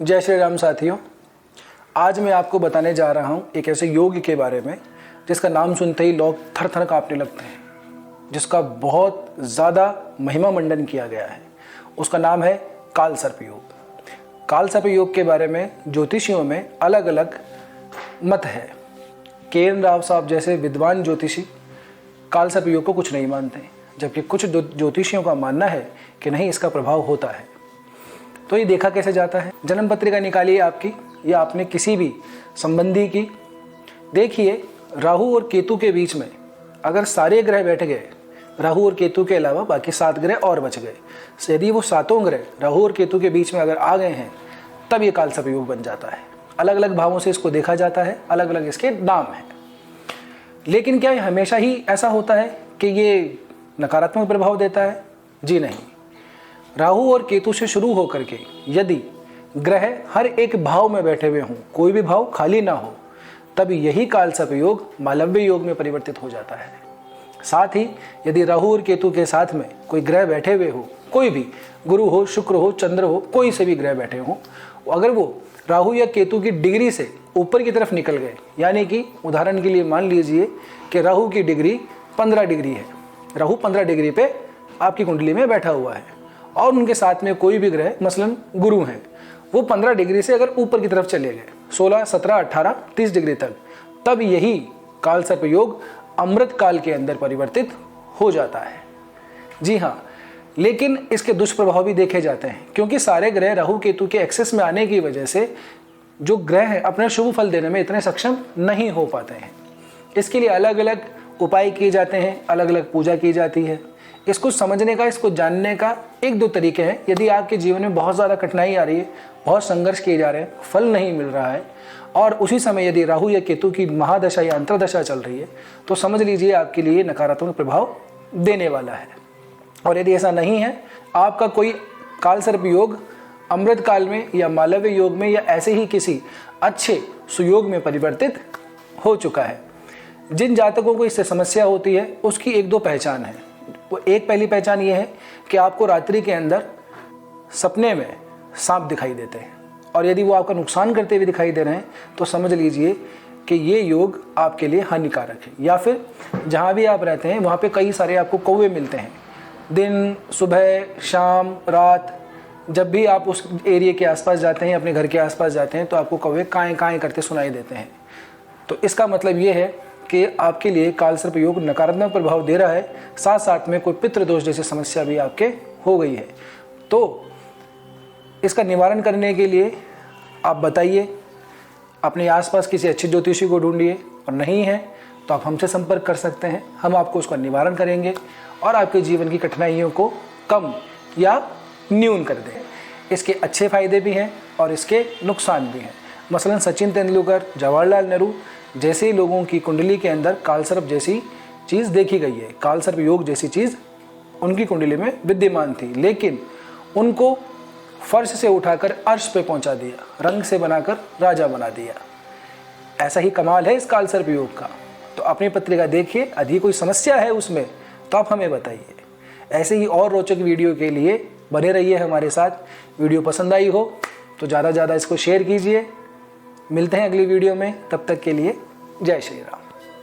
जय श्री राम साथियों। आज मैं आपको बताने जा रहा हूँ एक ऐसे योग के बारे में जिसका नाम सुनते ही लोग थर थर काँपने लगते हैं, जिसका बहुत ज़्यादा महिमा मंडन किया गया है। उसका नाम है काल सर्प योग। काल सर्प योग के बारे में ज्योतिषियों में अलग अलग मत है। के.एन. राव साहब जैसे विद्वान ज्योतिषी काल सर्प योग को कुछ नहीं मानते, जबकि कुछ ज्योतिषियों का मानना है कि नहीं, इसका प्रभाव होता है। तो ये देखा कैसे जाता है। जन्म पत्रिका निकालिए आपकी या आपने किसी भी संबंधी की। देखिए, राहु और केतु के बीच में अगर सारे ग्रह बैठ गए, राहु और केतु के अलावा बाकी 7 ग्रह और बच गए, यदि वो 7 ग्रह राहु और केतु के बीच में अगर आ गए हैं, तब ये काल सर्प योग बन जाता है। अलग अलग भावों से इसको देखा जाता है, अलग अलग इसके नाम हैं। लेकिन क्या ये हमेशा ही ऐसा होता है कि ये नकारात्मक प्रभाव देता है? जी नहीं। राहु और केतु से शुरू होकर के यदि ग्रह हर एक भाव में बैठे हुए हों, कोई भी भाव खाली ना हो, तब यही काल सर्प योग मालव्य योग में परिवर्तित हो जाता है। साथ ही यदि राहु और केतु के साथ में कोई ग्रह बैठे हुए हो, कोई भी गुरु हो, शुक्र हो, चंद्र हो, कोई से भी ग्रह बैठे हों, अगर वो राहु या केतु की डिग्री से ऊपर की तरफ निकल गए, यानी कि उदाहरण के लिए मान लीजिए कि राहु की डिग्री 15 डिग्री है, राहु 15 डिग्री पे आपकी कुंडली में बैठा हुआ है और उनके साथ में कोई भी ग्रह मसलन गुरु हैं, वो 15 डिग्री से अगर ऊपर की तरफ चले गए 16, 17, 18, 30 डिग्री तक, तब यही काल सर्प योग अमृत काल के अंदर परिवर्तित हो जाता है। जी हाँ, लेकिन इसके दुष्प्रभाव भी देखे जाते हैं, क्योंकि सारे ग्रह राहु केतु के एक्सेस में आने की वजह से जो ग्रह हैं अपने शुभ फल देने में इतने सक्षम नहीं हो पाते हैं। इसके लिए अलग अलग उपाय किए जाते हैं, अलग अलग पूजा की जाती है। इसको समझने का, इसको जानने का 1-2 तरीके हैं। यदि आपके जीवन में बहुत ज़्यादा कठिनाई आ रही है, बहुत संघर्ष किए जा रहे हैं, फल नहीं मिल रहा है, और उसी समय यदि राहु या केतु की महादशा या अंतरदशा चल रही है, तो समझ लीजिए आपके लिए नकारात्मक प्रभाव देने वाला है। और यदि ऐसा नहीं है, आपका कोई काल सर्प योग अमृत काल में या मालव्य योग में या ऐसे ही किसी अच्छे सुयोग में परिवर्तित हो चुका है, जिन जातकों को इससे समस्या होती है उसकी 1-2 पहचान है। वो एक पहली पहचान ये है कि आपको रात्रि के अंदर सपने में सांप दिखाई देते हैं, और यदि वो आपका नुकसान करते हुए दिखाई दे रहे हैं तो समझ लीजिए कि ये योग आपके लिए हानिकारक है। या फिर जहाँ भी आप रहते हैं वहाँ पे कई सारे आपको कौवे मिलते हैं, दिन, सुबह, शाम, रात, जब भी आप उस एरिया के आसपास जाते हैं, अपने घर के आसपास जाते हैं, तो आपको कौवे काएँ काएँ करते सुनाई देते हैं। तो इसका मतलब ये है कि आपके लिए काल सर्प योग नकारात्मक प्रभाव दे रहा है, साथ साथ में कोई पितृ दोष जैसी समस्या भी आपके हो गई है। तो इसका निवारण करने के लिए आप बताइए, अपने आसपास किसी अच्छे ज्योतिषी को ढूंढिए, और नहीं है तो आप हमसे संपर्क कर सकते हैं। हम आपको उसका निवारण करेंगे और आपके जीवन की कठिनाइयों को कम या न्यून कर दें। इसके अच्छे फायदे भी हैं और इसके नुकसान भी हैं। मसलन सचिन तेंदुलकर, जवाहरलाल नेहरू जैसे लोगों की कुंडली के अंदर काल सर्प जैसी चीज़ देखी गई है, काल सर्प योग जैसी चीज़ उनकी कुंडली में विद्यमान थी, लेकिन उनको फर्श से उठाकर अर्श पे पहुंचा दिया, रंग से बनाकर राजा बना दिया। ऐसा ही कमाल है इस काल सर्प योग का। तो अपनी पत्रिका देखिए, यदि कोई समस्या है उसमें तो आप हमें बताइए। ऐसे ही और रोचक वीडियो के लिए बने रहिए हमारे साथ। वीडियो पसंद आई हो तो ज़्यादा से ज़्यादा इसको शेयर कीजिए। मिलते हैं अगली वीडियो में, तब तक के लिए जय श्री राम।